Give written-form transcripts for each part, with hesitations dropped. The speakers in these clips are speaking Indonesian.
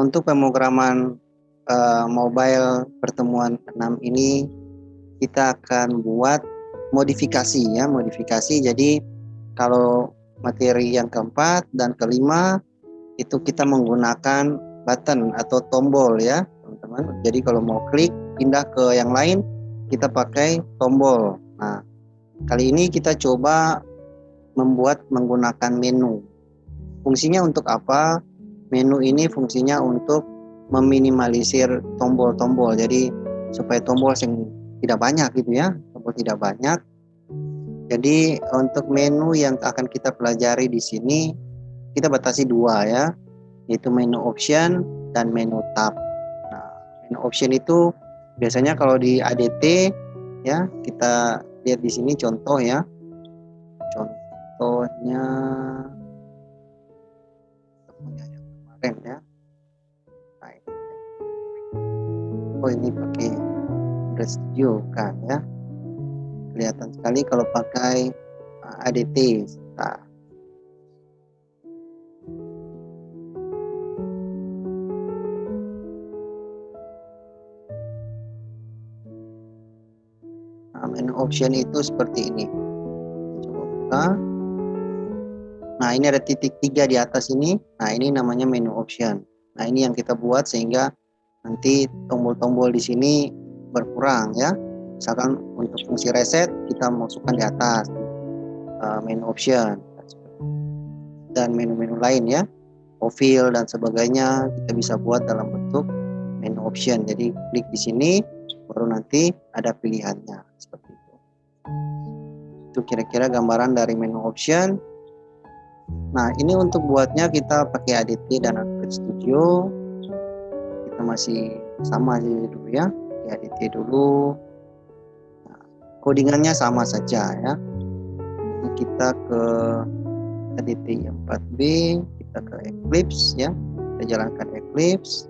untuk pemrograman mobile pertemuan 6 ini kita akan buat modifikasi ya, modifikasi. Jadi kalau materi yang keempat dan kelima itu kita menggunakan button atau tombol ya, teman-teman. Jadi kalau mau klik pindah ke yang lain kita pakai tombol. Nah, kali ini kita coba membuat menggunakan menu. Fungsinya untuk apa? Menu ini fungsinya untuk meminimalisir tombol-tombol. Jadi supaya tombol yang tidak banyak gitu ya, tombol tidak banyak. Jadi untuk menu yang akan kita pelajari di sini kita batasi dua ya, yaitu menu option dan menu tab. Nah, menu option itu biasanya kalau di ADT ya, kita lihat di sini contoh ya. Contohnya yang kemarin ya. Oh ini pakai Studio kan ya. Kelihatan sekali kalau pakai ADT. Nah, menu option itu seperti ini. Coba buka. Nah ini ada titik 3 di atas ini. Nah ini namanya menu option. Nah ini yang kita buat sehingga nanti tombol-tombol di sini berkurang ya. Misalkan untuk fungsi reset kita masukkan di atas menu option dan menu-menu lain ya, profil dan sebagainya kita bisa buat dalam bentuk menu option. Jadi klik di sini baru nanti ada pilihannya seperti itu. Itu kira-kira gambaran dari menu option. Nah ini untuk buatnya kita pakai ADT dan Android Studio. Kita masih sama aja dulu ya, pakai ADT dulu. Nah, codingannya sama saja ya. Jadi kita ke ADT 4B, kita ke Eclipse ya, kita jalankan Eclipse.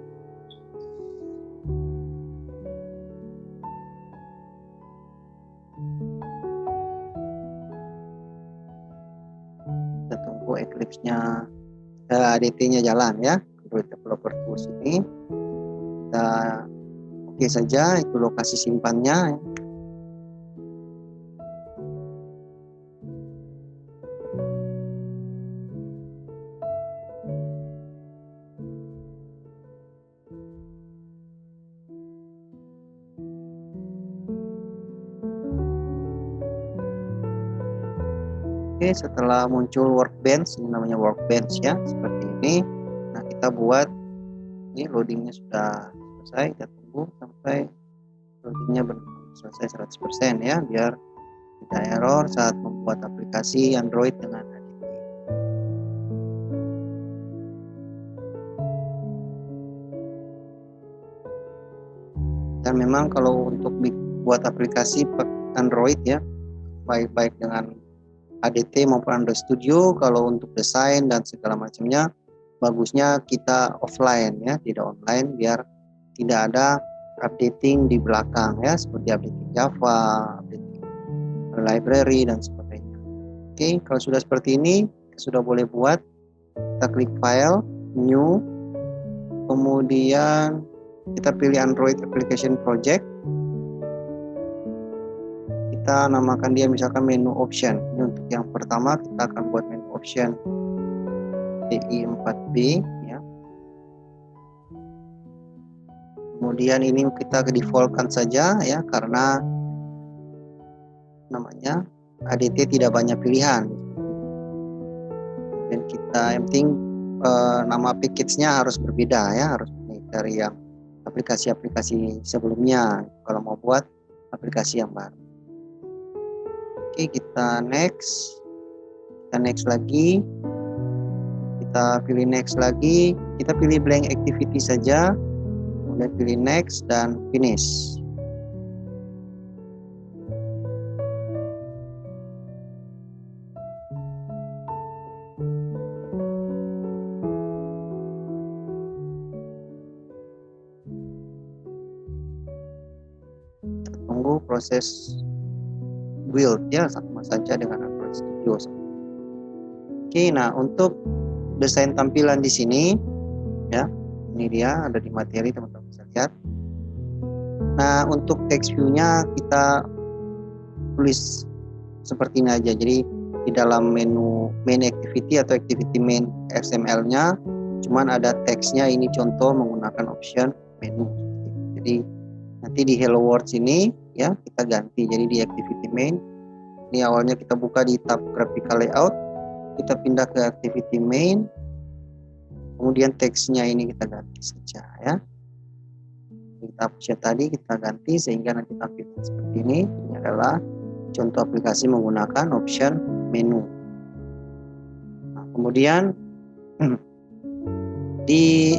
Kita tunggu Eclipse-nya, ADT-nya jalan ya, Android Developer Tools ini. Kita oke saja, itu lokasi simpannya. Oke, setelah muncul workbench, ini namanya workbench ya, seperti ini. Nah, kita buat ini loadingnya sudah selesai, kita tunggu sampai loadingnya selesai 100% ya, biar tidak error saat membuat aplikasi Android dengan ADT. Dan memang kalau untuk buat aplikasi Android ya, baik-baik dengan ADT maupun Android Studio, kalau untuk desain dan segala macamnya bagusnya kita offline ya, tidak online, biar tidak ada updating di belakang ya, seperti updating Java, updating library dan sebagainya. Oke, kalau sudah seperti ini sudah boleh buat. Kita klik file, new, kemudian kita pilih Android Application Project. Kita namakan dia misalkan menu option. Ini untuk yang pertama kita akan buat menu option DI4B ya. Kemudian ini kita defaultkan saja ya, karena namanya ADT tidak banyak pilihan. Dan kita yang penting nama package-nya harus berbeda ya, harus dari yang aplikasi-aplikasi sebelumnya kalau mau buat aplikasi yang baru. Oke, kita next lagi, kita pilih next lagi, kita pilih blank activity saja, kemudian pilih next dan finish. Tunggu proses build ya, sama saja dengan Android Studio. Oke, nah untuk desain tampilan di sini ya, Ini dia ada di materi, teman-teman bisa lihat. Nah, untuk text view-nya kita tulis seperti ini aja. Jadi di dalam menu main activity atau activity main XML-nya cuman ada teksnya, ini contoh menggunakan option menu. Jadi nanti di Hello World ini ya kita ganti, jadi di activity main ini awalnya kita buka di tab graphical layout, kita pindah ke activity main, kemudian teksnya ini kita ganti saja ya. Kita hapusnya tadi kita ganti sehingga nanti tampilan seperti ini. Ini adalah contoh aplikasi menggunakan option menu. Nah, kemudian di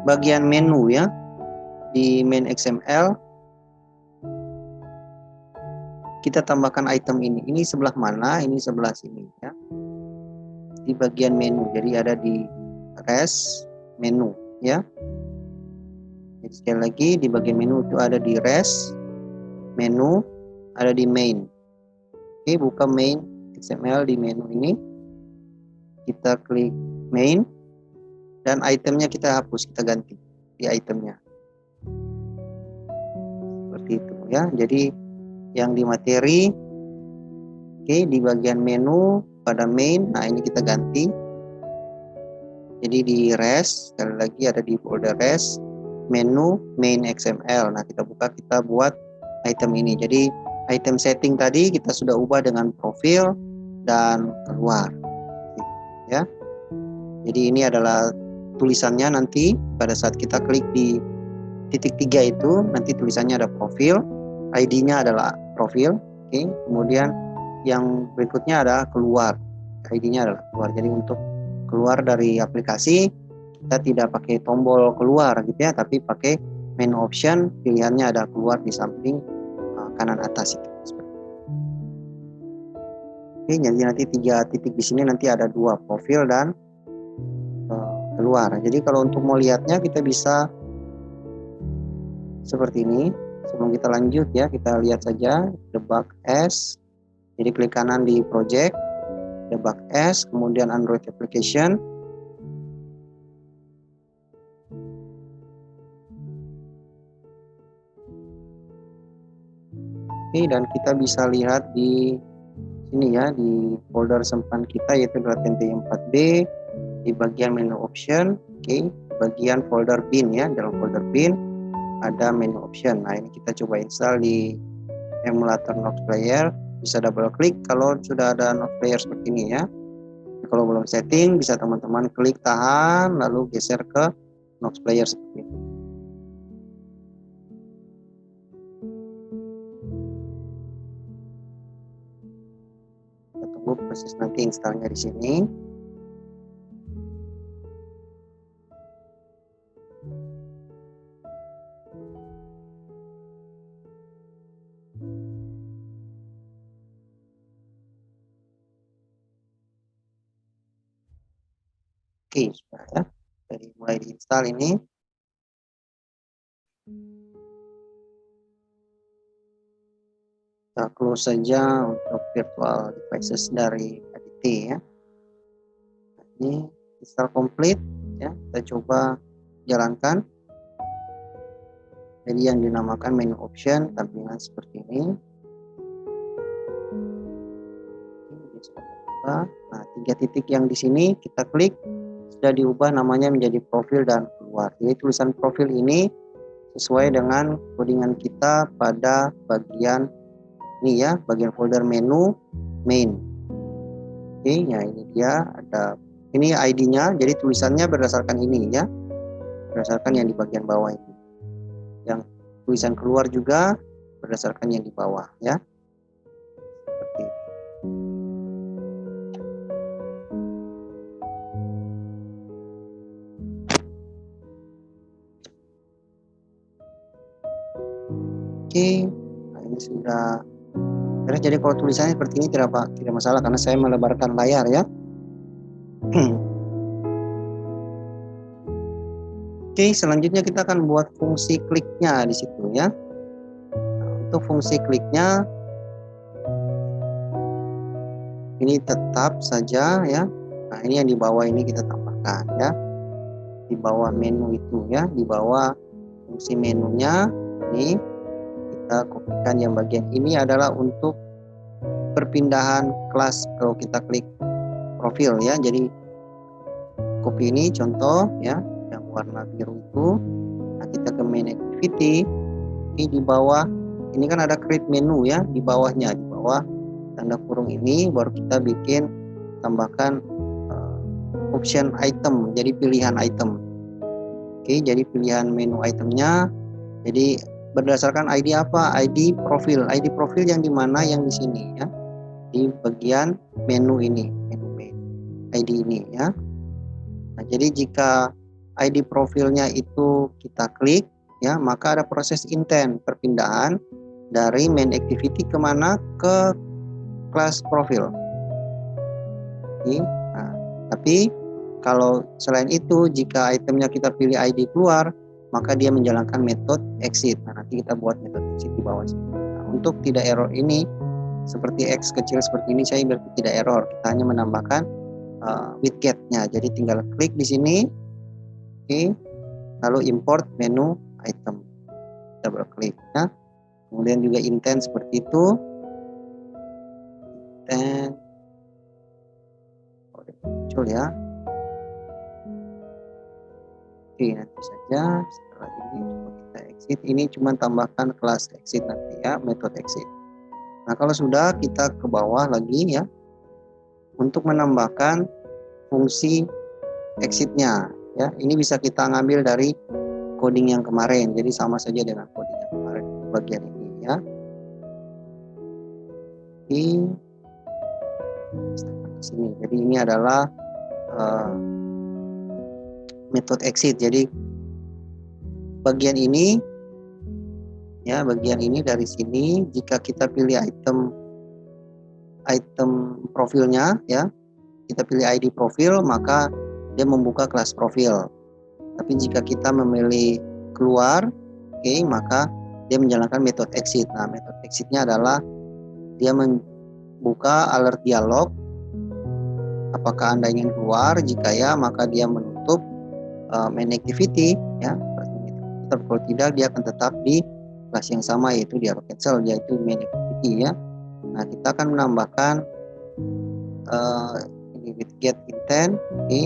bagian menu ya, di main XML kita tambahkan item ini. Ini sebelah mana? Ini sebelah sini ya. Di bagian menu. Jadi ada di res menu ya. Jadi sekali lagi di bagian menu itu ada di res menu, ada di main. Oke, buka main XML di menu ini. Kita klik main dan itemnya kita hapus, kita ganti di itemnya. Seperti itu ya. Jadi yang di materi, oke, di bagian menu pada main, nah ini kita ganti. Jadi di res, sekali lagi ada di folder res, menu main XML. Nah kita buka, kita buat item ini. Jadi item setting tadi kita sudah ubah dengan profil dan keluar ya. Jadi ini adalah tulisannya nanti pada saat kita klik di titik 3 itu, nanti tulisannya ada profil, ID-nya adalah profil, oke. Kemudian yang berikutnya ada keluar, ID-nya adalah keluar. Jadi untuk keluar dari aplikasi kita tidak pakai tombol keluar gitu ya, tapi pakai menu option, pilihannya ada keluar di samping kanan atas itu. Oke, jadi nanti 3 titik di sini nanti ada 2, profil dan keluar. Jadi kalau untuk mau lihatnya kita bisa seperti ini. Sebelum kita lanjut ya, kita lihat saja debug as. Jadi klik kanan di project, debug as, kemudian Android application. Oke, dan kita bisa lihat di sini ya, di folder simpan kita yaitu .ntm4b, di bagian menu option, oke, bagian folder bin ya, dalam folder bin ada menu option. Nah ini kita coba install di emulator Nox Player, bisa double klik kalau sudah ada Nox Player seperti ini ya. Kalau belum setting bisa teman-teman klik tahan lalu geser ke Nox Player seperti ini. Kita tunggu proses nanti installnya di sini. Oke, sudah ya. Jadi mulai diinstal ini. Kita close saja untuk virtual devices dari ADT ya. Ini install complete ya. Kita coba jalankan. Jadi yang dinamakan menu option tampilan seperti ini. Nah, 3 titik yang di sini kita klik sudah diubah namanya menjadi profil dan keluar. Jadi tulisan profil ini sesuai dengan codingan kita pada bagian ini ya, bagian folder menu main. Oke, ya ini dia ada ini ID-nya. Jadi tulisannya berdasarkan ini ya, berdasarkan yang di bagian bawah ini. Yang tulisan keluar juga berdasarkan yang di bawah ya. Seperti itu. Oke, nah ini sudah beres. Jadi kalau tulisannya seperti ini tidak masalah karena saya melebarkan layar ya. Oke, selanjutnya kita akan buat fungsi kliknya di situ ya. Nah, untuk fungsi kliknya ini tetap saja ya. Nah ini yang di bawah ini kita tambahkan ya. di bawah menu itu ya, di bawah fungsi menunya ini kita kopikan. Yang bagian ini adalah untuk perpindahan kelas kalau kita klik profil ya. Jadi copy ini contoh ya, yang warna biru itu. Nah, kita ke main activity. Ini di bawah ini kan ada create menu ya, di bawahnya, di bawah tanda kurung ini baru kita bikin tambahkan option item, jadi pilihan item. Oke, jadi pilihan menu itemnya. Jadi berdasarkan ID apa? ID profil. ID profil yang di mana? Yang di sini ya, di bagian menu ini, menu main ID ini ya. Nah, jadi jika ID profilnya itu kita klik ya, maka ada proses intent perpindahan dari main activity kemana? Ke kelas profil. Nah, tapi kalau selain itu jika itemnya kita pilih ID keluar, maka dia menjalankan metode exit. Nah, nanti kita buat metode exit di bawah sini. Nah, untuk tidak error ini seperti X kecil seperti ini, saya berarti tidak error. Kita hanya menambahkan widgetnya. Jadi tinggal klik di sini, oke, lalu import menu item. Double klik ya. Kemudian juga intent seperti itu. Intent muncul ya. Oke, nanti saja setelah ini coba kita exit. Ini cuma tambahkan kelas exit nanti ya, metode exit. Nah, kalau sudah kita ke bawah lagi ya, untuk menambahkan fungsi exitnya ya. Ini bisa kita ngambil dari coding yang kemarin, jadi sama saja dengan coding yang kemarin bagian ini ya. Di sini, jadi ini adalah metode exit. Jadi bagian ini ya, bagian ini dari sini jika kita pilih item profilnya ya, kita pilih ID profil, maka dia membuka kelas profil. Tapi jika kita memilih keluar, oke, maka dia menjalankan metode exit. Nah, metode exitnya adalah dia membuka alert dialog apakah Anda ingin keluar. Jika ya, maka dia menutup main activity ya. Kalau tidak, dia akan tetap di kelas yang sama, yaitu di auto cancel, yaitu main activity ya. Nah, kita akan menambahkan ini with get intent, oke.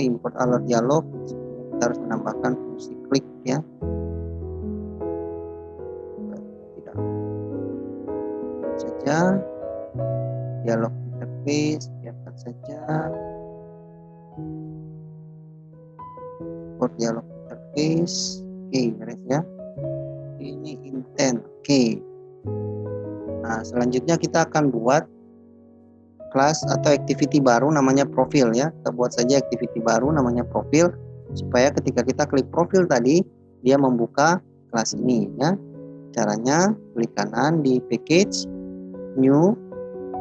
Import alert dialog, kita harus menambahkan fungsi klik ya. Tidak saja dialog interface, biarkan saja import dialog interface. Oke, beres ya. Ini intent, oke. Nah, selanjutnya kita akan buat kelas atau activity baru namanya profil ya. Kita buat saja activity baru namanya profil, supaya ketika kita klik profil tadi, dia membuka kelas ini ya. Caranya klik kanan di package, new,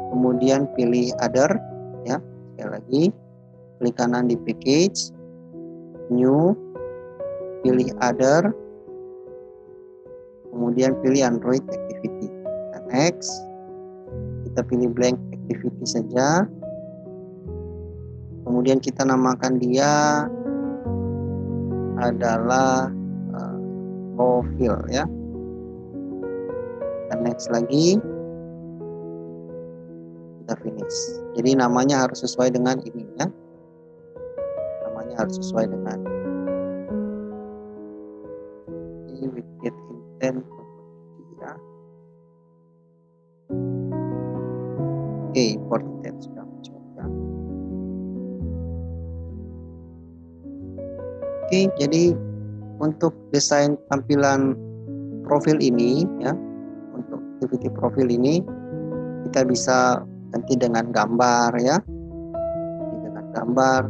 kemudian pilih other ya. Sekali lagi klik kanan di package, new, pilih other, kemudian pilih Android activity. Dan next, kita pilih blank activity saja. Kemudian kita namakan dia adalah profil ya. Dan next lagi, kita finish. Jadi namanya harus sesuai dengan ini ya. Namanya harus sesuai dengan ini with get intent ya. Oke, import intent sudah muncul ya. Oke, jadi untuk desain tampilan profil ini ya, untuk activity profil ini kita bisa ganti dengan gambar ya, dengan gambar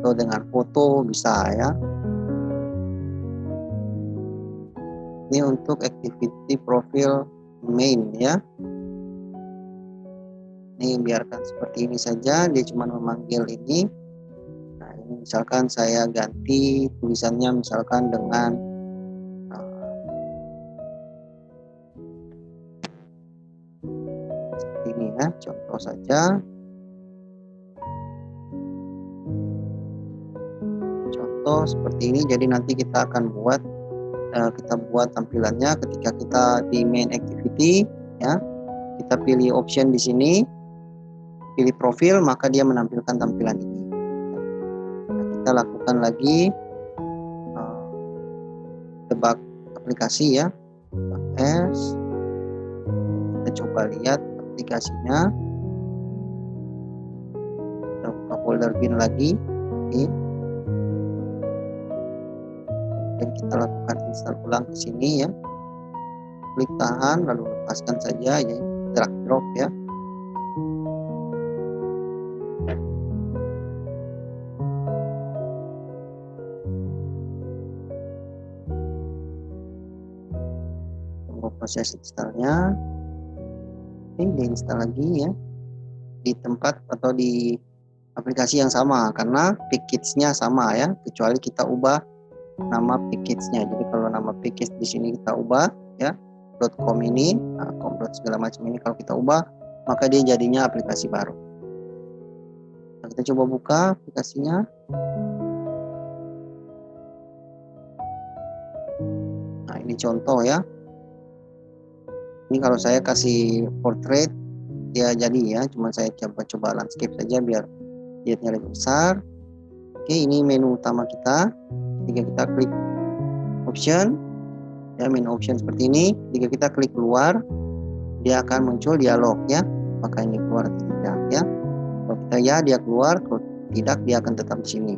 atau dengan foto bisa ya. Ini untuk activity profil main ya. Ini biarkan seperti ini saja, dia cuma memanggil ini. Nah, ini misalkan saya ganti tulisannya misalkan dengan seperti ini ya, contoh saja. Contoh seperti ini, jadi nanti kita akan buat tampilannya ketika kita di main activity ya. Kita pilih option di sini, pilih profil, maka dia menampilkan tampilan ini. Nah, kita lakukan lagi debug aplikasi ya. S. Kita coba lihat aplikasinya. Kita buka folder bin lagi. Oke. Dan kita lakukan install ulang ke sini ya. Klik tahan lalu lepaskan saja ya, drag drop ya. Tunggu proses installnya. Ini diinstal lagi ya, di tempat atau di aplikasi yang sama karena package-nya sama ya, kecuali kita ubah nama package-nya. Jadi kalau nama package di sini kita ubah ya, .com ini, .com segala macam ini kalau kita ubah, maka dia jadinya aplikasi baru. Nah, kita coba buka aplikasinya. Nah, ini contoh ya. Ini kalau saya kasih portrait dia jadi ya, cuma saya coba landscape saja biar lihatnya lebih besar. Oke, ini menu utama kita. Ketika kita klik option ya, menu option seperti ini. Ketika kita klik keluar, dia akan muncul dialog ya, apakah ini keluar atau tidak ya. Kalau kita ya, dia keluar. Kalau tidak, dia akan tetap di sini.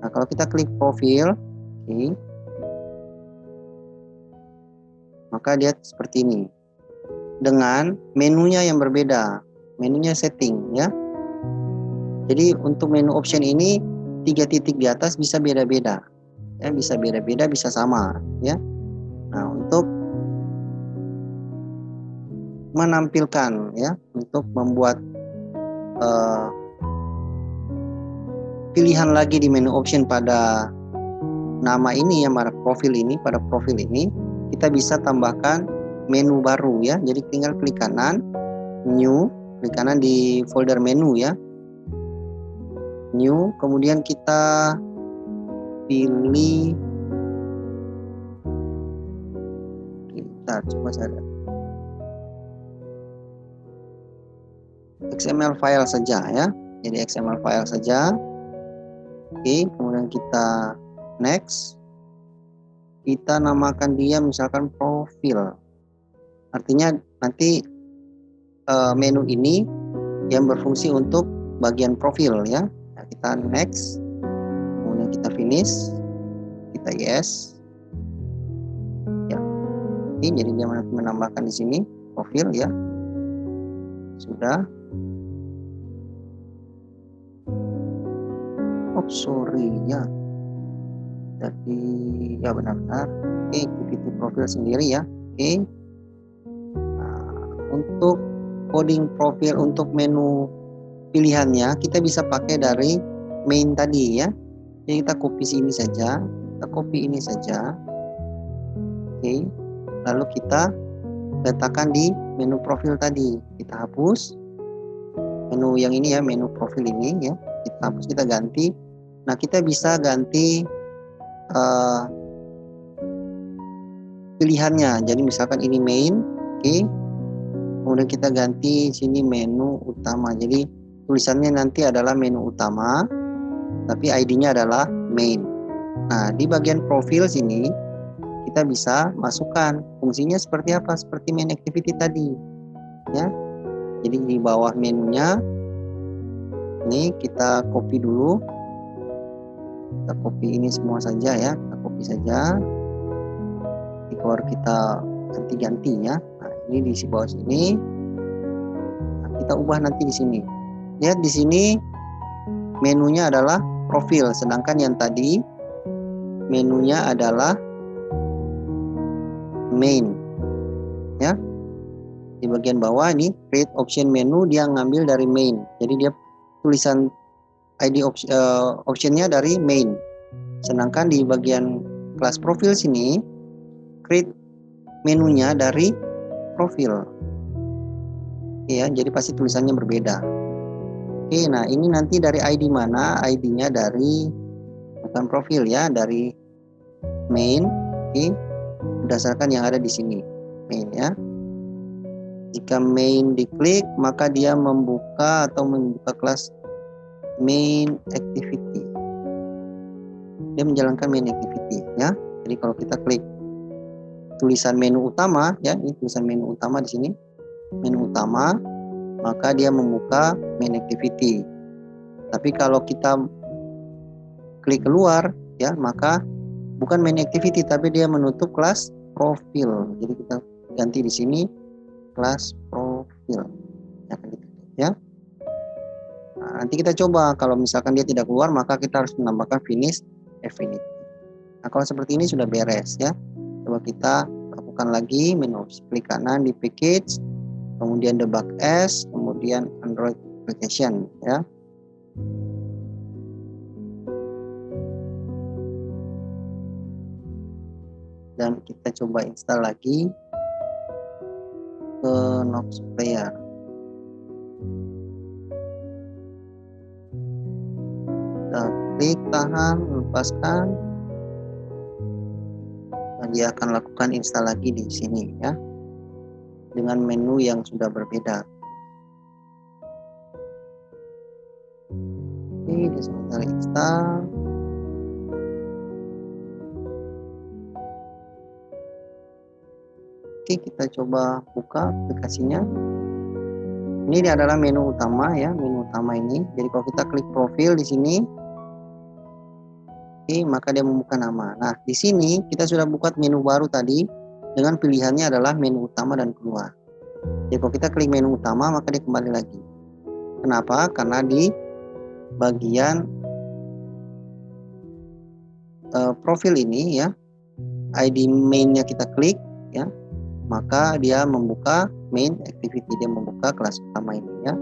Nah, kalau kita klik profil, oke, maka dia seperti ini dengan menunya yang berbeda, menunya setting ya. Jadi untuk menu option ini 3 titik di atas bisa beda-beda ya, bisa beda-beda, bisa sama ya. Nah, untuk menampilkan ya, untuk membuat pilihan lagi di menu option pada nama ini ya, pada profil ini, kita bisa tambahkan menu baru ya. Jadi tinggal klik kanan, new, klik kanan di folder menu ya, new, kemudian kita pilih, kita coba saja XML file saja ya, jadi XML file saja. Oke, kemudian kita next, kita namakan dia misalkan profil, artinya nanti menu ini yang berfungsi untuk bagian profil ya. Nah, kita next, kemudian kita finish, kita yes ya. Oke, jadi dia menambahkan di sini profil ya, sudah. Oh sorry ya, jadi ya benar-benar. Oke, activity profil sendiri ya. Oke, nah, untuk coding profil untuk menu pilihannya kita bisa pakai dari main tadi ya. Jadi kita copy sini saja, kita copy ini saja. Oke, lalu kita letakkan di menu profil tadi. Kita hapus menu yang ini ya, menu profil ini ya, kita hapus, kita ganti. Nah, kita bisa ganti pilihannya. Jadi misalkan ini main, oke, kemudian kita ganti sini menu utama. Jadi tulisannya nanti adalah menu utama, tapi ID-nya adalah main. Nah, di bagian profil sini kita bisa masukkan fungsinya seperti apa, seperti main activity tadi ya. Jadi di bawah menunya ini kita copy dulu, kita copy ini semua saja ya, kita copy saja, di keluar kita ganti-ganti ya. Nah, ini di bawah sini, nah, kita ubah nanti di sini. Lihat di sini menunya adalah profil, sedangkan yang tadi menunya adalah main ya. Di bagian bawah ini create option menu, dia ngambil dari main, jadi dia tulisan ID optionnya dari main, sedangkan di bagian kelas profil sini create menunya dari profil. Oke, Oke ya, jadi pasti tulisannya berbeda. Oke, nah ini nanti dari ID mana? ID-nya dari bukan profil ya, dari main. Oke, berdasarkan yang ada di sini, main ya. Jika main diklik, maka dia membuka atau membuka kelas main activity. Dia menjalankan main activity ya. Jadi kalau kita klik tulisan menu utama ya, ini tulisan menu utama di sini, menu utama, maka dia membuka main activity. Tapi kalau kita klik keluar ya, maka bukan main activity tapi dia menutup kelas profil. Jadi kita ganti di sini kelas profil ya. Nah, nanti kita coba kalau misalkan dia tidak keluar, maka kita harus menambahkan finish affinity. Nah, kalau seperti ini sudah beres ya. Coba kita lakukan lagi, menu opsi klik kanan di package, kemudian debug as, kemudian Android application ya. Dan kita coba install lagi ke Knox Player. Kita klik, tahan, lepaskan, dan dia akan lakukan install lagi di sini ya, dengan menu yang sudah berbeda. Oke, dia sebentar install. Oke, kita coba buka aplikasinya. Ini adalah menu utama ya, menu utama ini. Jadi kalau kita klik profil di sini, oke, maka dia membuka nama. Nah, di sini kita sudah buka menu baru tadi dengan pilihannya adalah menu utama dan keluar. Jadi kalau kita klik menu utama, maka dia kembali lagi. Kenapa? Karena di bagian profil ini ya, ID mainnya kita klik ya, maka dia membuka main activity, dia membuka kelas utama ini ya.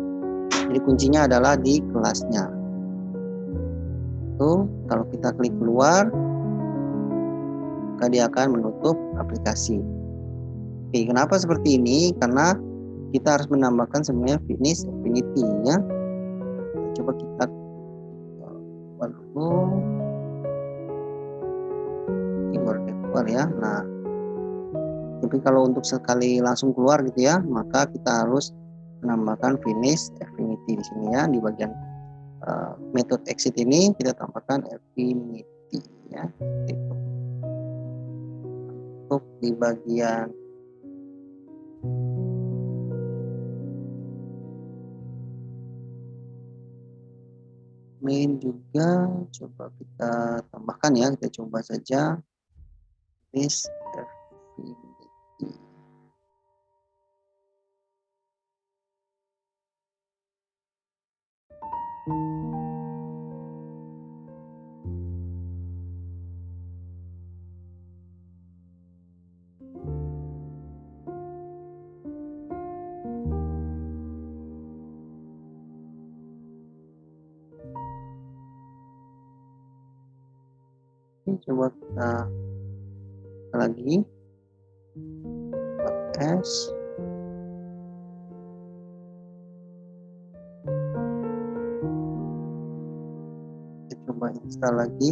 Jadi kuncinya adalah di kelasnya. Tuh, kalau kita klik keluar, maka dia akan menutup aplikasi. Oke, kenapa seperti ini? Karena kita harus menambahkan sebenarnya finish affinity ya. Coba kita buat dulu. Ini baru keluar ya. Nah, tapi kalau untuk sekali langsung keluar gitu ya, maka kita harus menambahkan finish affinity di sini ya, di bagian method exit ini kita tambahkan affinity ya. Untuk di bagian main juga coba kita tambahkan ya, kita coba saja finish affinity. Coba kita lagi S, kita coba install lagi.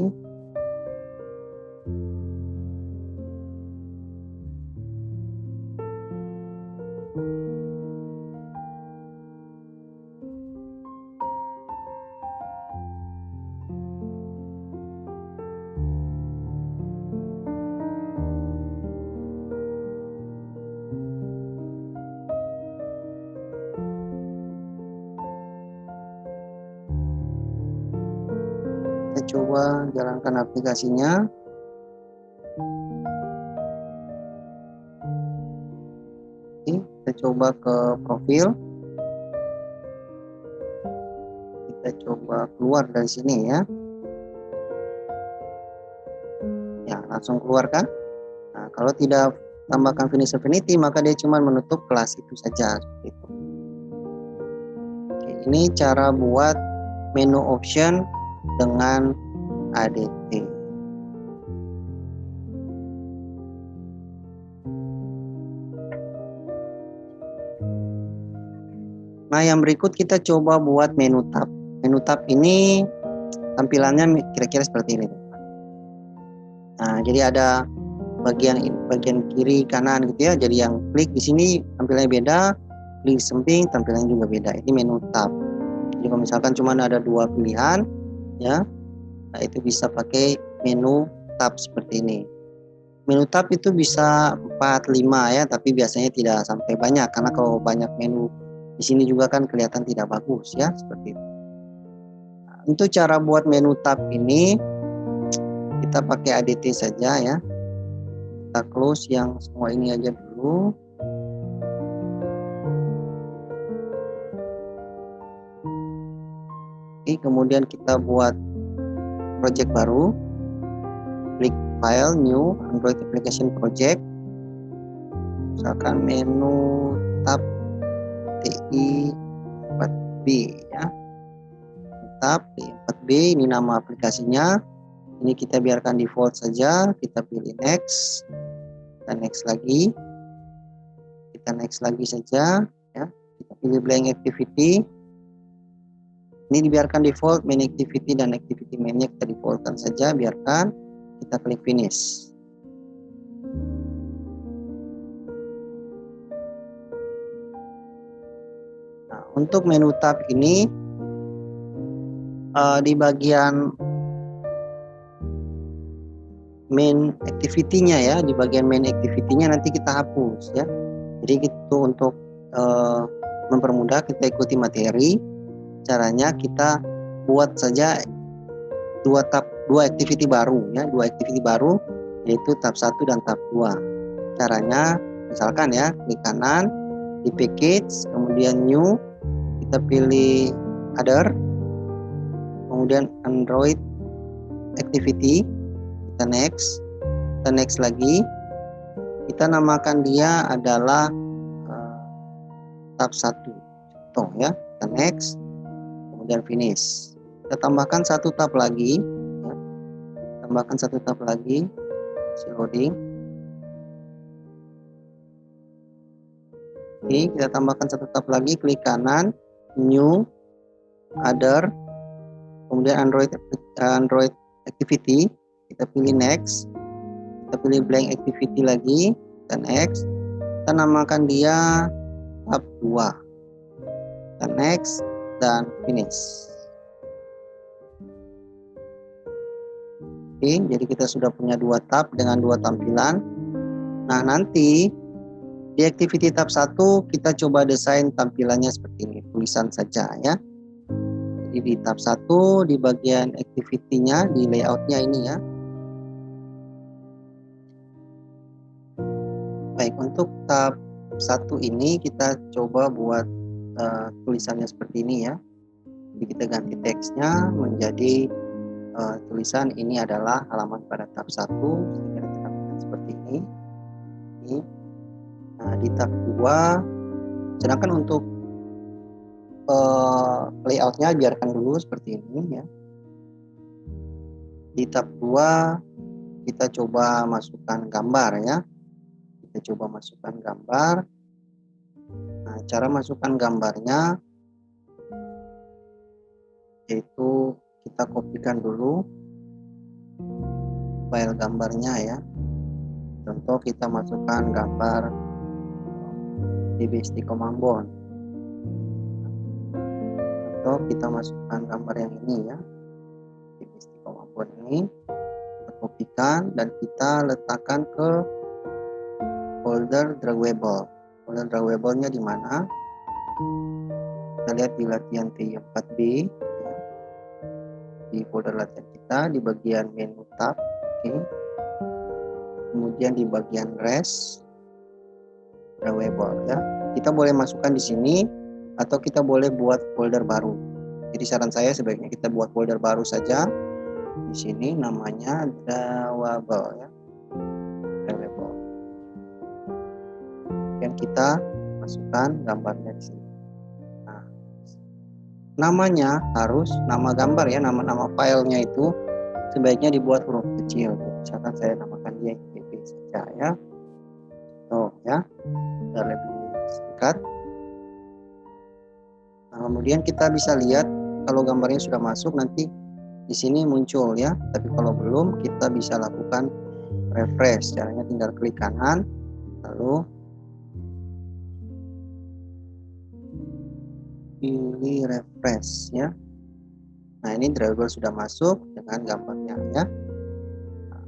Kita coba jalankan aplikasinya. Oke, kita coba ke profil. Kita coba keluar dari sini ya. Ya, langsung keluarkan. Nah, kalau tidak tambahkan finish affinity, maka dia cuma menutup kelas itu saja. Seperti itu. Oke, ini cara buat menu option dengan ADT. Nah, yang berikut kita coba buat menu tab. Menu tab ini tampilannya kira-kira seperti ini. Nah, jadi ada bagian kiri kanan gitu ya. Jadi yang klik di sini tampilannya beda, klik samping tampilannya juga beda. Ini menu tab. Jadi kalau misalkan cuma ada 2 pilihan ya, nah itu bisa pakai menu tab seperti ini. Menu tab itu bisa 4, 5 ya, tapi biasanya tidak sampai banyak karena kalau banyak menu di sini juga kan kelihatan tidak bagus ya, seperti itu. Nah, untuk cara buat menu tab ini kita pakai ADT saja ya. Kita close yang semua ini aja dulu. Oke, kemudian kita buat project baru. Klik file, new, Android application project. Misalkan menu tab TI 4B ya. Tab TI 4B, ini nama aplikasinya. Ini kita biarkan default saja. Kita pilih next. Kita next lagi. Kita next lagi saja ya. Kita pilih blank activity. Ini dibiarkan default, main activity dan activity mainnya kita defaultkan saja, biarkan. Kita klik finish. Nah, untuk menu tab ini di bagian main activity-nya ya, di bagian main activity-nya nanti kita hapus ya. Jadi itu untuk mempermudah kita ikuti materi. Caranya kita buat saja dua activity baru ya, 2 activity baru yaitu tab 1 dan tab 2. Caranya misalkan ya, klik kanan di package, kemudian new, kita pilih other, kemudian Android activity, kita next lagi, kita namakan dia adalah tab 1 contoh ya. Kita next, kemudian finish. Kita tambahkan 1 tab lagi ya. Tambahkan 1 tab lagi, loading. Oke, kita tambahkan 1 tab lagi, klik kanan, new, other, kemudian Android activity, kita pilih next, kita pilih blank activity lagi, kita next, kita namakan dia tab 2, kita next dan finish. Oke, jadi kita sudah punya 2 tab dengan 2 tampilan. Nah, nanti di activity tab 1 kita coba desain tampilannya seperti ini, tulisan saja ya. Jadi di tab 1 di bagian activity-nya, di layout-nya ini ya. Baik, untuk tab 1 ini kita coba buat tulisannya seperti ini ya. Jadi kita ganti teksnya menjadi tulisan ini adalah halaman pada tab 1 sehingga ditampilkan seperti ini. Nah, di tab 2 sedangkan untuk layoutnya biarkan dulu seperti ini ya. Di tab 2 kita coba masukkan gambar ya. Kita coba masukkan gambar. Nah, cara masukkan gambarnya yaitu kita kopikan dulu file gambarnya ya. Contoh kita masukkan gambar DBST Komambon. Contoh kita masukkan gambar yang ini ya, DBST Komambon ini. Kita kopikan dan kita letakkan ke folder drawable. Folder drawable-nya di mana? Kita lihat di latihan TI4B ya. Di folder latihan kita di bagian menu tab, oke. Kemudian di bagian rest drawable ya. Kita boleh masukkan di sini atau kita boleh buat folder baru. Jadi saran saya sebaiknya kita buat folder baru saja. Di sini namanya drawable ya. Drawable. Dan kita masukkan gambarnya di sini. Nah, namanya harus nama gambar ya, nama filenya itu sebaiknya dibuat huruf kecil. Misalkan saya namakan dia IPB saja ya. Oh ya, sudah lebih singkat. Kemudian kita bisa lihat kalau gambarnya sudah masuk nanti di sini muncul ya. Tapi kalau belum, kita bisa lakukan refresh. Caranya tinggal klik kanan lalu pilih refresh ya. Nah, ini driver sudah masuk dengan gambarnya ya. Nah,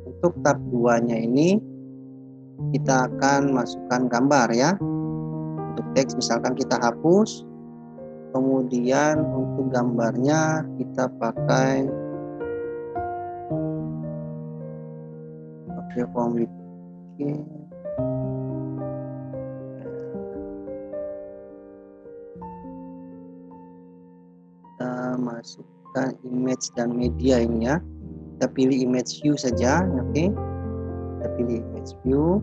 untuk tab 2-nya ini kita akan masukkan gambar ya. Untuk teks misalkan kita hapus. Kemudian untuk gambarnya kita pakai form with kita masukkan image dan media ini ya. Kita pilih image view saja, oke. Kita pilih image view,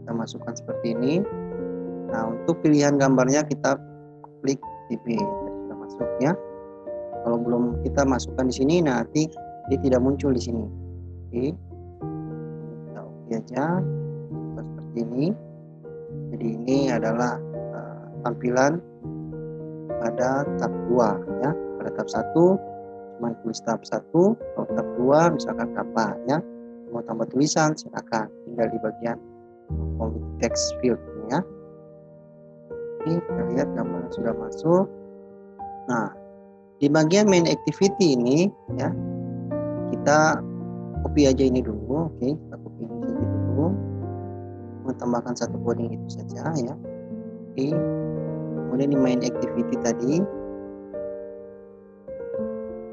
kita masukkan seperti ini. Nah, untuk pilihan gambarnya kita klik TP, sudah masuk ya. Kalau belum kita masukkan di sini, nanti dia tidak muncul di sini. Oke, kita oke aja, seperti ini. Jadi ini adalah tampilan pada tab 2 ya. Pada tab 1 cuma tulis tab 1, kalau tab 2 misalkan apa ya. Mau tambah tulisan silakan, tinggal di bagian text field ini ya. Oke, kita lihat gambarnya sudah masuk. Nah, di bagian main activity ini ya, kita copy aja ini dulu. Oke, kita copy ini dulu, menambahkan satu coding itu saja ya. Oke, kemudian di main activity tadi,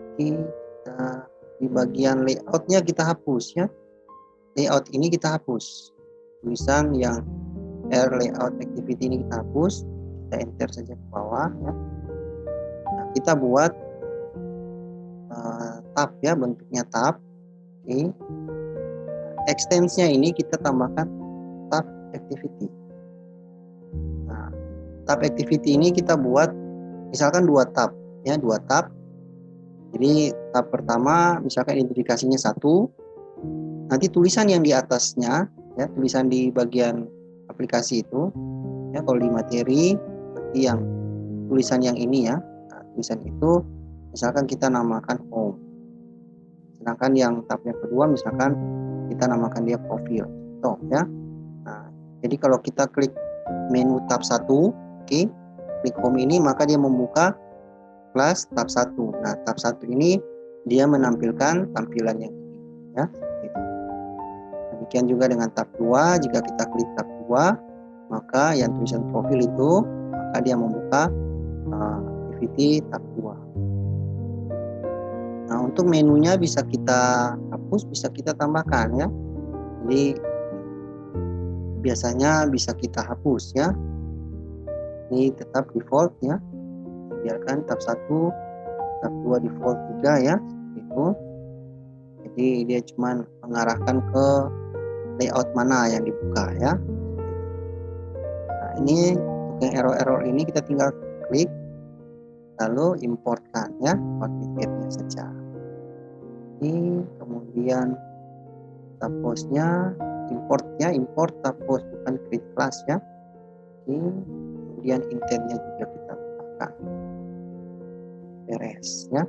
oke, kita di bagian layoutnya kita hapus ya. Layout ini kita hapus, tulisan yang layout activity ini kita hapus, kita enter saja ke bawah ya. Nah, kita buat tab ya, bentuknya tab. Oke, extensnya ini kita tambahkan tab activity. Nah, tab activity ini kita buat misalkan 2 tab ya, 2 tab. Jadi tab pertama misalkan identifikasinya 1, nanti tulisan yang di atasnya ya, tulisan di bagian aplikasi itu ya, kalau di materi nanti yang tulisan yang ini ya. Nah, tulisan itu misalkan kita namakan home, sedangkan yang tab yang kedua misalkan kita namakan dia profil toh ya. Nah, jadi kalau kita klik menu tab 1, oke, klik home ini, maka dia membuka kelas tab 1. Nah, tab 1 ini dia menampilkan tampilan yang ini ya. Demikian juga dengan tab 2, jika kita klik tab 2, maka yang tulisan profil itu, maka dia membuka activity tab 2. Nah, untuk menunya bisa kita hapus, bisa kita tambahkan ya. Jadi biasanya bisa kita hapus ya. Ini tetap default ya. Biarkan tab 1, tab 2 default juga ya. Itu. Jadi dia cuma mengarahkan ke layout mana yang dibuka ya. Nah, ini untuk yang error-error ini kita tinggal klik lalu importkan ya, package-nya saja. Ini kemudian tab postnya import ya, import tab post bukan create class ya. Ini kemudian intentnya juga kita tambahkan. Beres ya.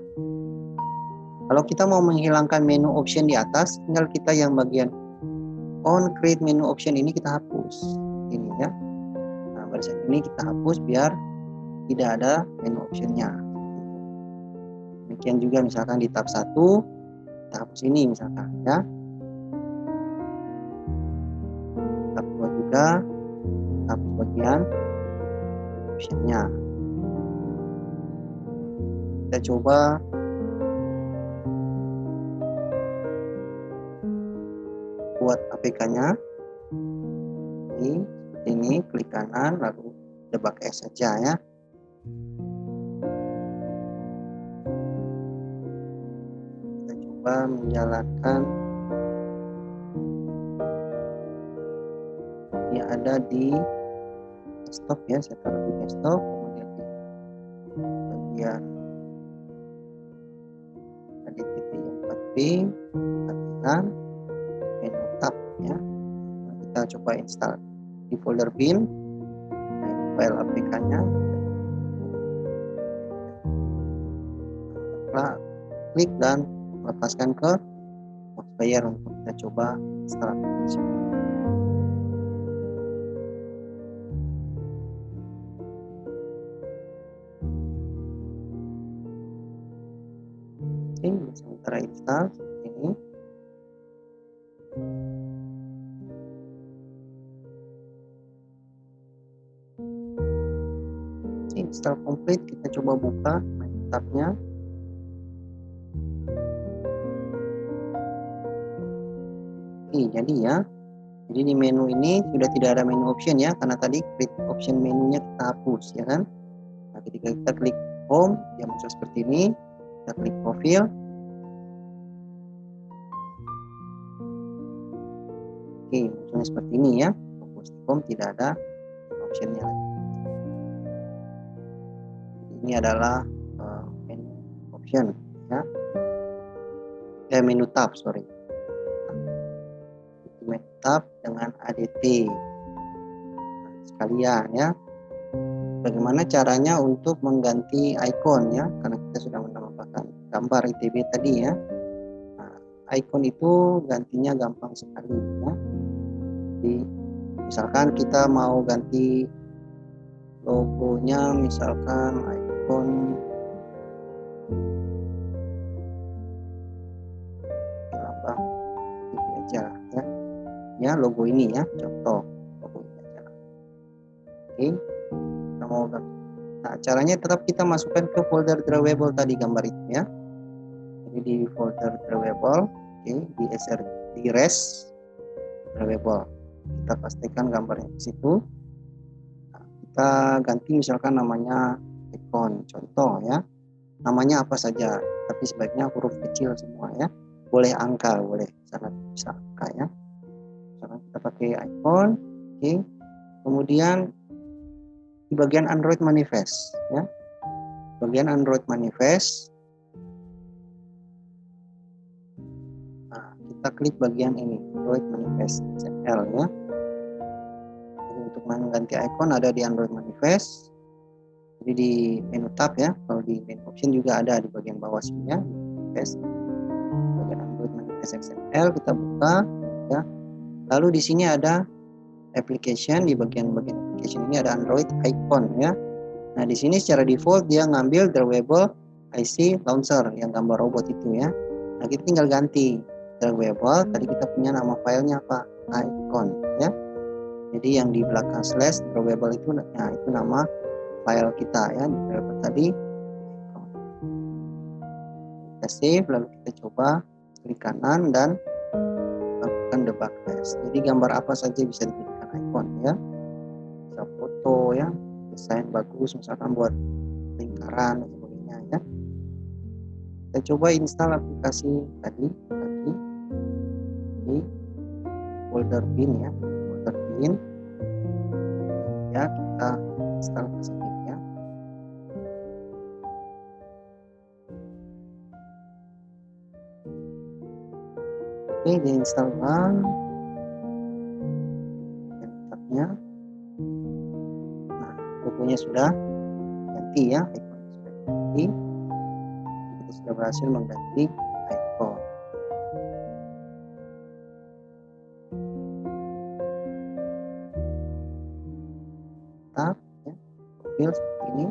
Kalau kita mau menghilangkan menu option di atas, tinggal kita yang bagian on create menu option ini kita hapus ini ya. Nah, barisan ini kita hapus biar tidak ada menu optionnya. Demikian juga misalkan di tab 1 kita hapus ini misalkan ya. Tab 2 juga kita hapus bagian optionnya. Kita coba buat APK-nya. Ini seperti ini, klik kanan lalu debug S saja ya. Kita coba menjalankan. Dia ada di desktop ya, saya taruh di desktop, kemudian di bagian ada titik 4B, perhatikan menu tab ya. Nah, kita coba install di folder bin. Nah, ini file APK-nya. klik dan lepaskan ke player untuk kita coba install aplikasi. Oke, sementara install seperti ini. Install complete, kita coba buka tabnya. Oke, jadi ya, jadi di menu ini sudah tidak ada menu option ya, karena tadi klik option menunya kita hapus ya kan. Nah, ketika kita klik home, dia muncul seperti ini. Kita klik profil. Oke, munculnya seperti ini ya. Fokus home tidak ada optionnya lagi. Ini adalah menu option ya. Menu tab, sorry. Menu tab dengan ADT. Nah, sekalian ya. Bagaimana caranya untuk mengganti icon ya, karena kita sudah menambahkan gambar ITB tadi ya. Nah, icon itu gantinya gampang sekali ya. Jadi misalkan kita mau ganti logonya, misalkan icon lambang ini aja ya. Ya, logo ini ya, contoh logo ini aja. Oke, kita mau ganti. Nah, caranya tetap kita masukkan ke folder drawable tadi gambar itu ya. Jadi di folder drawable, oke, di res drawable. Kita pastikan gambarnya di situ. Nah, kita ganti misalkan namanya icon, contoh ya. Namanya apa saja, tapi sebaiknya huruf kecil semua ya. Boleh angka, boleh sangat bisa angka ya. Misalkan kita pakai icon, oke. Kemudian di bagian Android manifest ya. Bagian Android manifest. Nah, kita klik bagian ini, Android manifest XML ya. Jadi untuk mengganti icon ada di Android manifest. Jadi di menu tab ya, kalau di menu option juga ada di bagian bawah sini ya. Manifest. Bagian Android manifest XML kita buka ya. Lalu di sini ada application, di bagian application ini ada Android icon ya. Nah, di sini secara default dia ngambil drawable IC launcher yang gambar robot itu ya. Nah, kita tinggal ganti drawable, tadi kita punya nama filenya apa? Icon ya. Jadi yang di belakang slash drawable itu, nah itu nama file kita ya, drawable tadi. Kita save, lalu kita coba klik kanan dan lakukan debug test. Jadi gambar apa saja bisa dijadikan icon ya. Bisa foto ya, desain bagus misalkan buat lingkaran dan sebagainya ya. Kita coba install aplikasi tadi di folder bin ya, folder bin ya, kita install aplikasi ya. Oke, diinstal bang tabnya. Nah, logonya sudah ganti ya, icon sudah ganti. Kita sudah berhasil mengganti icon. Tab ya, profil seperti ini.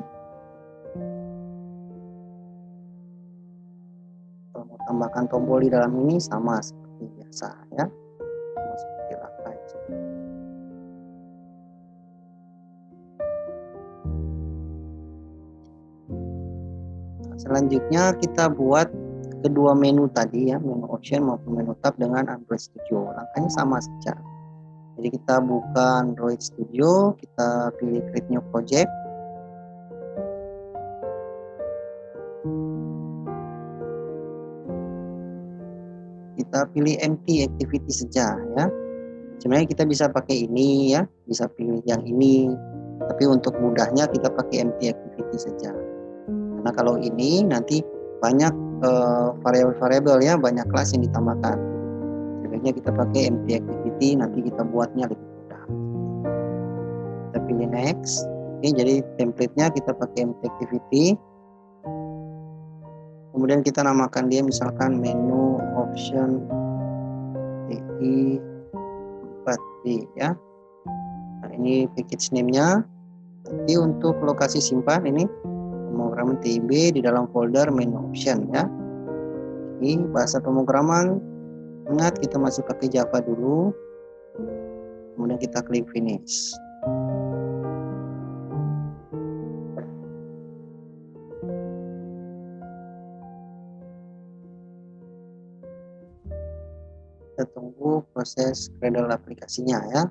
Kalau mau tambahkan tombol di dalam ini sama seperti biasa ya, sama seperti Rakai. Selanjutnya kita buat kedua menu tadi ya, menu option maupun menu tab dengan Android Studio. Langkahnya sama saja. Jadi kita buka Android Studio, kita pilih create new project. Kita pilih empty activity saja ya. Sebenarnya kita bisa pakai ini ya, bisa pilih yang ini. Tapi untuk mudahnya kita pakai empty activity saja. Karena kalau ini nanti banyak variabel-variabel ya, banyak kelas yang ditambahkan. Sebaiknya kita pakai empty activity, nanti kita buatnya lebih mudah. Kita pilih next. Oke, jadi template-nya kita pakai empty activity. Kemudian kita namakan dia misalkan menu option TI 4B ya. Nah, ini package name-nya. Nanti untuk lokasi simpan ini pemrograman TIB di dalam folder menu option ya. Ini bahasa pemrograman, ingat kita masih pakai Java dulu. Kemudian kita klik finish. Kita tunggu proses Gradle aplikasinya ya.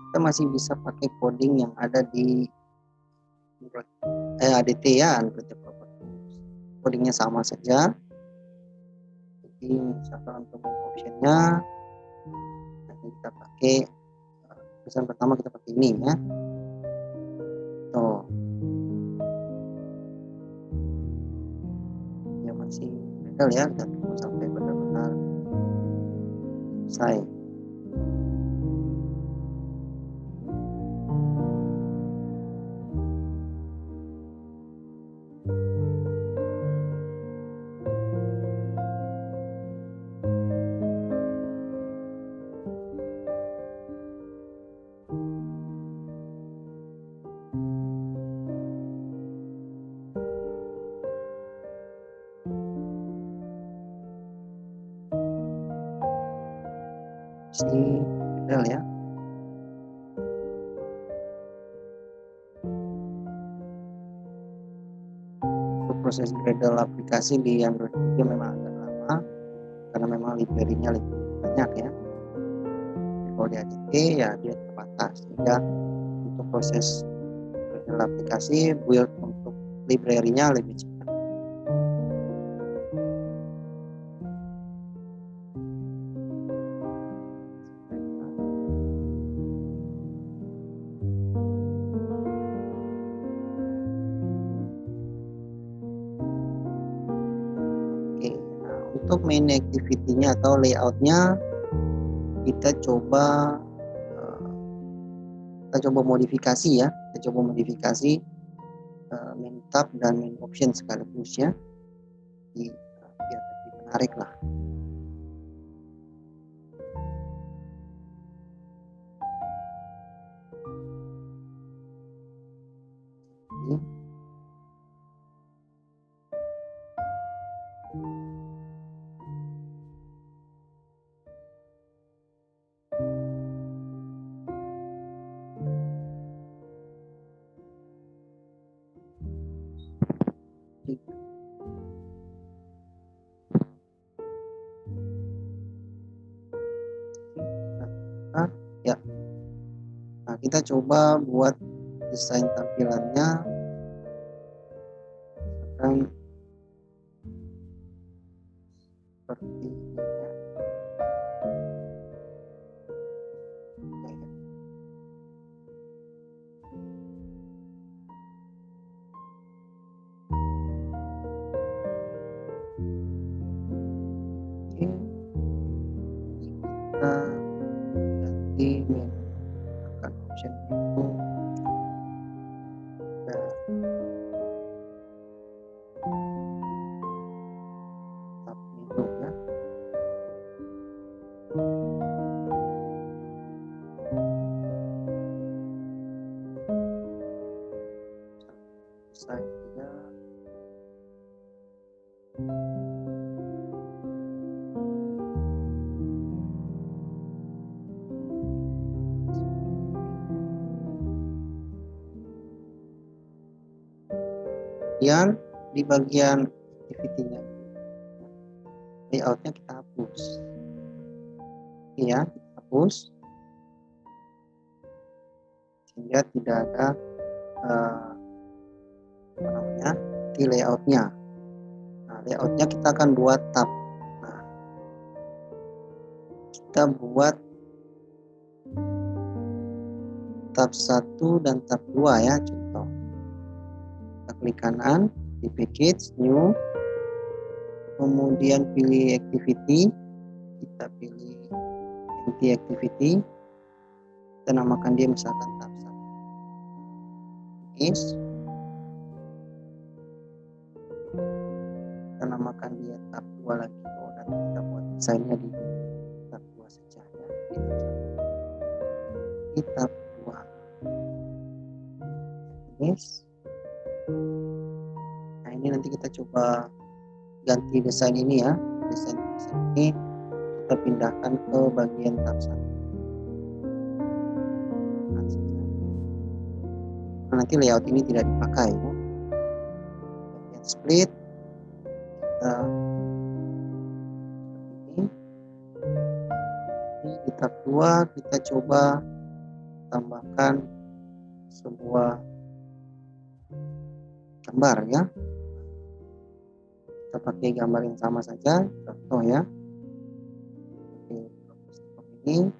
Kita masih bisa pakai coding yang ada di ADT ya, Android Developer Tools. Codingnya sama saja. Jadi misalkan untuk menu optionnya nanti kita pakai pesan pertama kita pakai ini ya. Tuh. Ya masih gagal ya, kita tunggu sampai benar-benar selesai. Masih gagal ya. Untuk proses Gradle aplikasi di Android juga memang agak lama karena memang library-nya lebih banyak ya. Kalau di ADT ya dia terbatas, sehingga untuk proses Gradle aplikasi build untuk library-nya lebih cepat. Untuk main activity-nya atau layout-nya kita coba modifikasi ya. Kita coba modifikasi main tab dan main option sekaligus ya. Biar lebih menarik lah. Ya. Nah, kita coba buat desain tampilannya seperti ini ya. Oke. Kita ganti menu akan option itu dan tab menu ya. Selesai juga. Kemudian di bagian activity-nya layout-nya kita hapus. Ya, hapus sehingga tidak ada di layout-nya. Nah, layout-nya kita akan buat tab. Nah, kita buat tab 1 dan tab 2 ya, contoh. Kita klik kanan di package new, kemudian pilih activity, kita pilih empty activity, kita namakan dia misalkan tab 1. Kita namakan dia tab 2 lagi. Dan kita buat desainnya di tab 2 saja ya. Di tab 2. Nah, ini nanti kita coba ganti desain ini ya. Desain ini kita pindahkan ke bagian tab 1. Nah, nanti layout ini tidak dipakai ya. Bagian split kita ini di tab 2 kita coba tambahkan sebuah gambar ya. Kita pakai gambar yang sama saja, contoh ya. Ini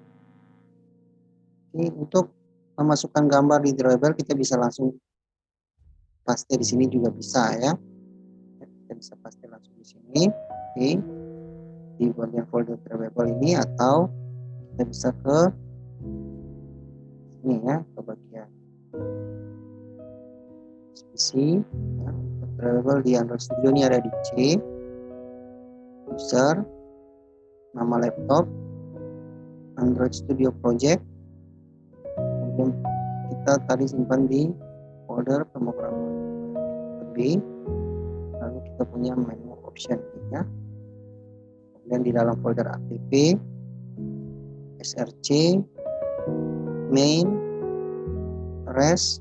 untuk memasukkan gambar di drawable kita bisa langsung paste di sini juga bisa ya. Kita bisa paste langsung di sini. Oke. Di bagian folder drawable ini, atau kita bisa ke sini ya, ke bagian spesies ya. Untuk drawable di Android Studio ini ada di C, user, nama laptop, Android Studio Project, kemudian kita tadi simpan di folder pemrograman B, lalu kita punya menu option ya. Kemudian di dalam folder app, src, main, res,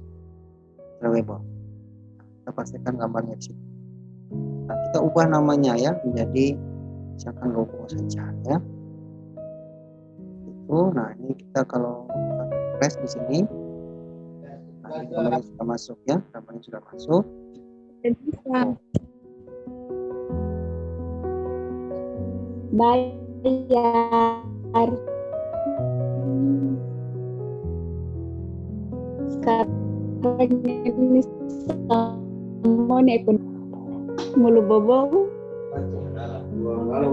drawable. Kita pastikan gambarnya di situ. Nah, kita ubah namanya ya menjadi misalkan logo saja ya. Nah, ini kita kalau press di sini, nah, ini gambarnya sudah masuk ya, gambarnya sudah masuk. Bayar sekarang ini semua nih pun mulu bobo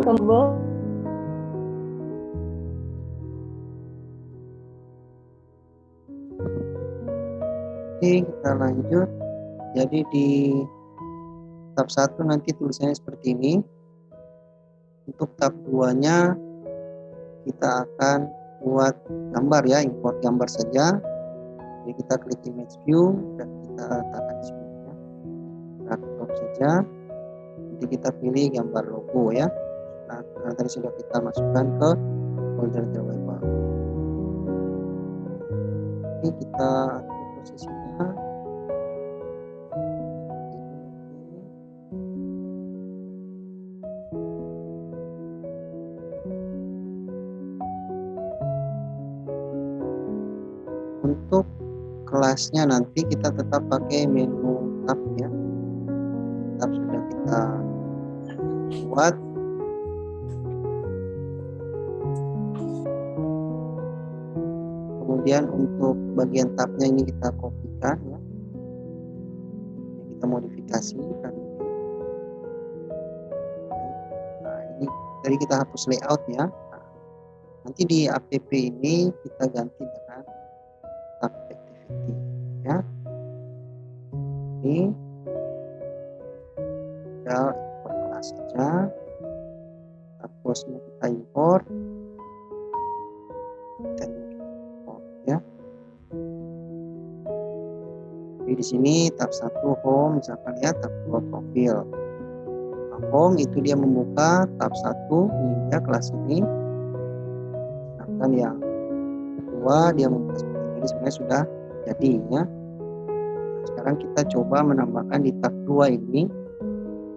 kamu. Oke, kita lanjut. Jadi di tab 1 nanti tulisannya seperti ini. Untuk tab 2-nya kita akan buat gambar ya, import gambar saja. Jadi kita klik image view dan kita letakkan di sini ya. Drag drop saja. Nanti kita pilih gambar logo ya. Nah, karena tadi sudah kita masukkan ke folder drawable. Oke, kita atur posisinya. Untuk kelasnya nanti kita tetap pakai menu tab ya. Tab sudah kita buat. Kemudian untuk bagian tabnya ini kita kopikan ya. Kita modifikasi kan. Nah, ini tadi kita hapus layout ya. Nah, nanti di app ini kita ganti dengan tab activity ya. Ini tinggal import kelas saja. Hapusnya kita import. Dan import ya. Jadi di sini tab 1 home misalkan ya, tab 2 profil. Nah, home itu dia membuka tab 1 ini ya, kelas ini. Sedangkan yang kedua dia membuka seperti ini, sebenarnya sudah jadi ya. Nah, sekarang kita coba menambahkan di tab 2 ini,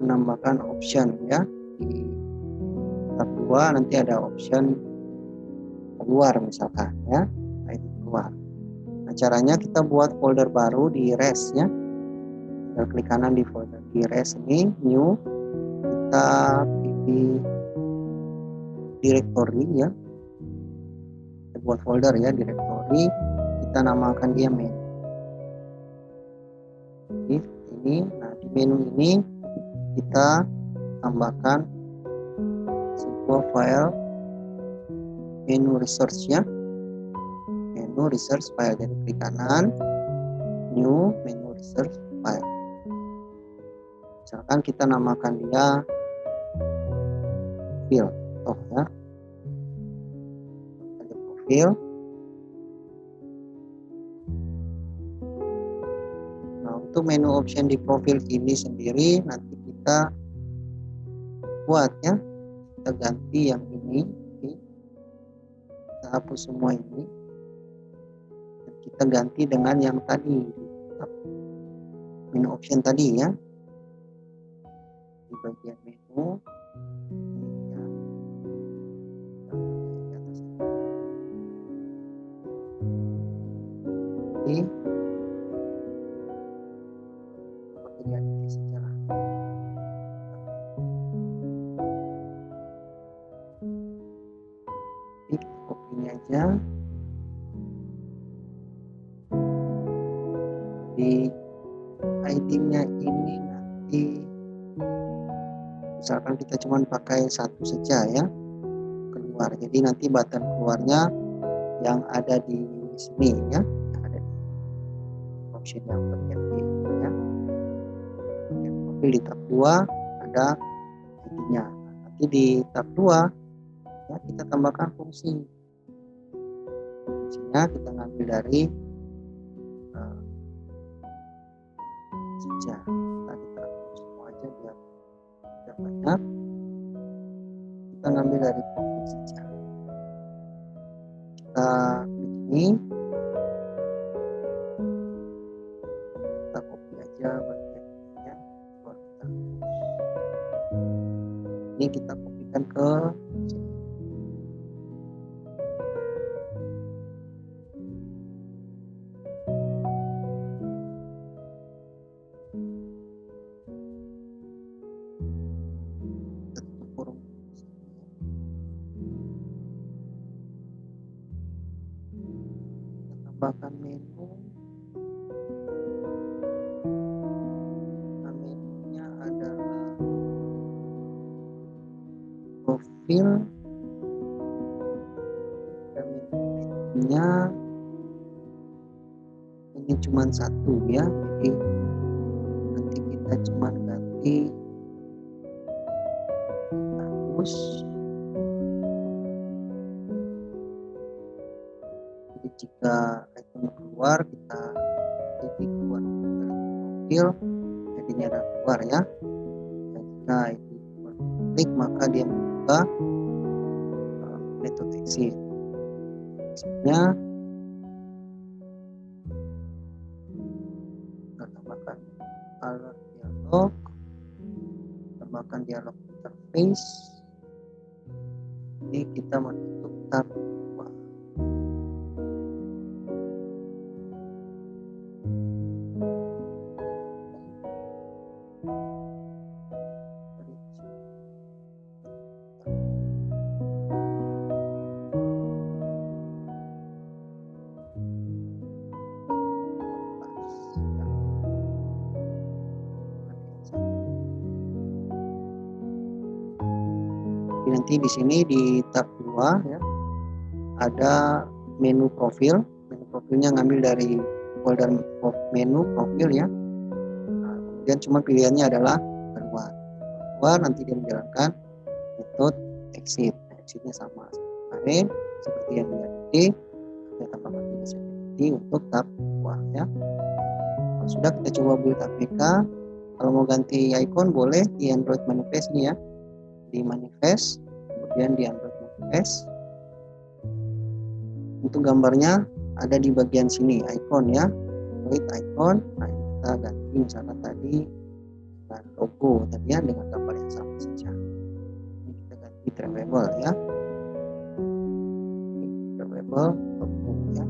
menambahkan option ya. Di tab 2 nanti ada option keluar misalkan ya. Nah, ini keluar. Nah, caranya kita buat folder baru di res ya. Tinggal klik kanan di folder di res ini, new. Kita pilih directory ya. Kita buat folder ya, directory. Kita namakan dia main. Ini. Nah, di menu ini kita tambahkan sebuah file menu resource ya, menu resource file. Jadi klik kanan, new menu resource file. Misalkan kita namakan dia profil, ya. Ada profil. Nah, untuk menu option di profil ini sendiri nanti kita buat ya. Kita ganti yang ini. Kita hapus semua ini. Dan kita ganti dengan yang tadi. Menu option tadi ya. Di bagian menu. Ini kopinya aja di ID-nya ini nanti misalkan kita cuma pakai satu saja ya, keluar. Jadi nanti button keluarnya yang ada di sini ya, yang ada di option yang bagian B ya. Bagian profil di tab 2 ada ID-nya. Nanti di tab 2 ya, kita tambahkan fungsi. Fungsinya kita ngambil dari saja. Tadi kita semua aja biar banyak. Kita ngambil dari profil saja. Kita klik ini. Kita copy aja bagian ini ya. Ini kita kopikan ke sini. Tambahkan menu. Nah, menunya adalah profil. Dan menunya ini cuma satu ya, jadi nanti kita cuma ganti hapus. Jadi jika icon keluar, kita klik keluar dari profil, jadinya ada keluar ya. Dan jika itu klik maka dia membuka metode exit. Exitnya kita tambahkan alert dialog, tambahkan dialog interface. Ini kita menutup tab 2. Nanti di sini di tab 2 ya, ada menu profil. Menu profilnya ngambil dari folder menu profil ya. Nah, kemudian cuma pilihannya adalah keluar. Keluar nanti dia menjalankan metode exit. Exitnya sama kemarin seperti yang tadi. Kita tambahkan juga seperti untuk tab 2 ya. Kalau sudah, kita coba build APK. Kalau mau ganti icon boleh di Android Manifest nih ya. Di Manifest, kemudian di Android Manifest. Untuk gambarnya ada di bagian sini, icon ya, Android icon. Nah, kita ganti misalkan tadi dengan logo tadi ya, dengan gambar yang sama saja. Ini kita ganti traveable ya, traveable logo ya.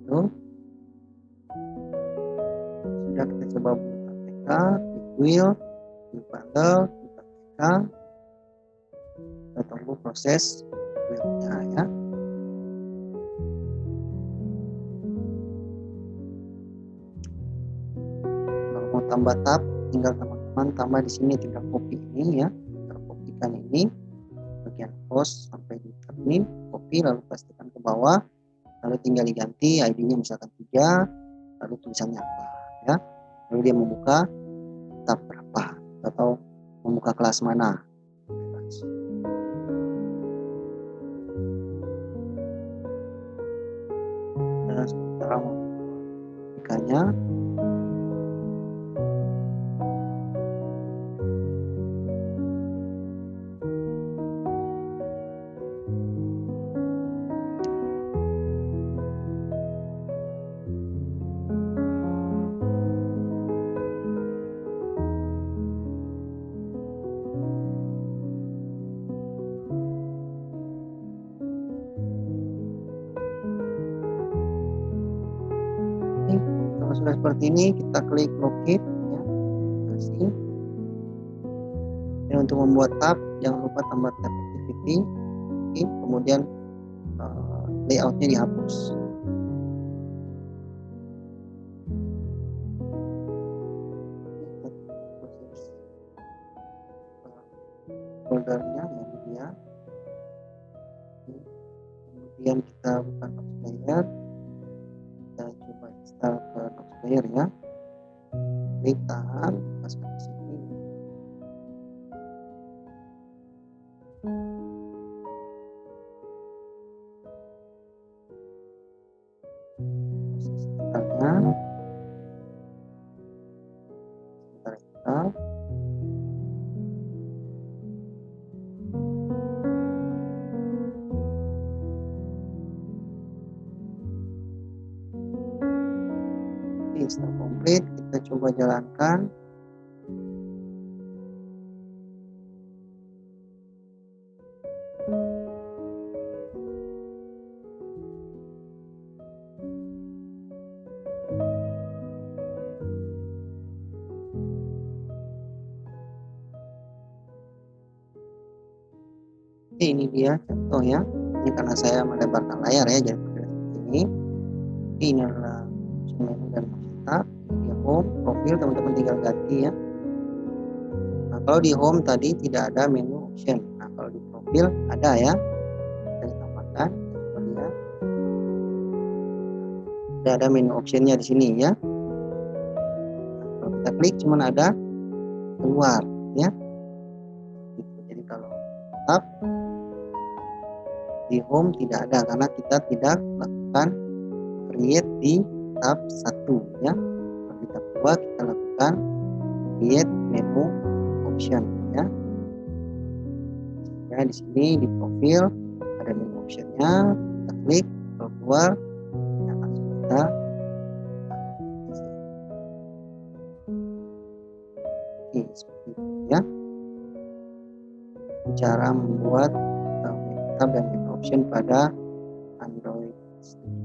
Lalu sudah, kita coba buat APK, klik wheel, klik bundle, klik APK. Kita tunggu proses wheel-nya ya. Kalau mau tambah tab, tinggal teman-teman tambah di sini, tinggal copy ini ya, tinggal pastikan ini bagian host sampai di admin, copy lalu pastikan ke bawah, lalu tinggal diganti ID-nya misalkan 3, lalu tulisannya apa ya. Lalu dia membuka tab berapa atau membuka kelas mana. Nah, sementara membuka kalau sudah seperti ini kita klik locate ya, kasih. Dan untuk membuat tab jangan lupa tambah tab activity. Oke, kemudian layoutnya dihapus. Foldernya ini dia. Kemudian kita buka Noxplayer, kita coba install ke Noxplayer ya. Klik tahan, paskan di sini. Proses installnya, sebentar install. Install komplit, kita coba jalankan. Oke, ini dia contoh ya. Ini karena saya melebarkan layar ya, jadi seperti ini. Ini adalah menu dan tab. Di home, profil teman-teman tinggal ganti ya. Nah, kalau di home tadi tidak ada menu option. Nah, kalau di profil ada ya. Kita tambahkan, kita coba lihat. Ada menu optionnya di sini ya. Nah, kalau kita klik cuman ada keluar ya. Gitu. Jadi kalau tab di home tidak ada karena kita tidak lakukan create di tab 1 ya. Kalau di tab 2 kita lakukan create menu option ya. Ya, di sini di profil ada menu optionnya, kita klik, kalau keluar ya langsung kita seperti itu ya. Cara membuat menu tab dan menu option pada Android Studio.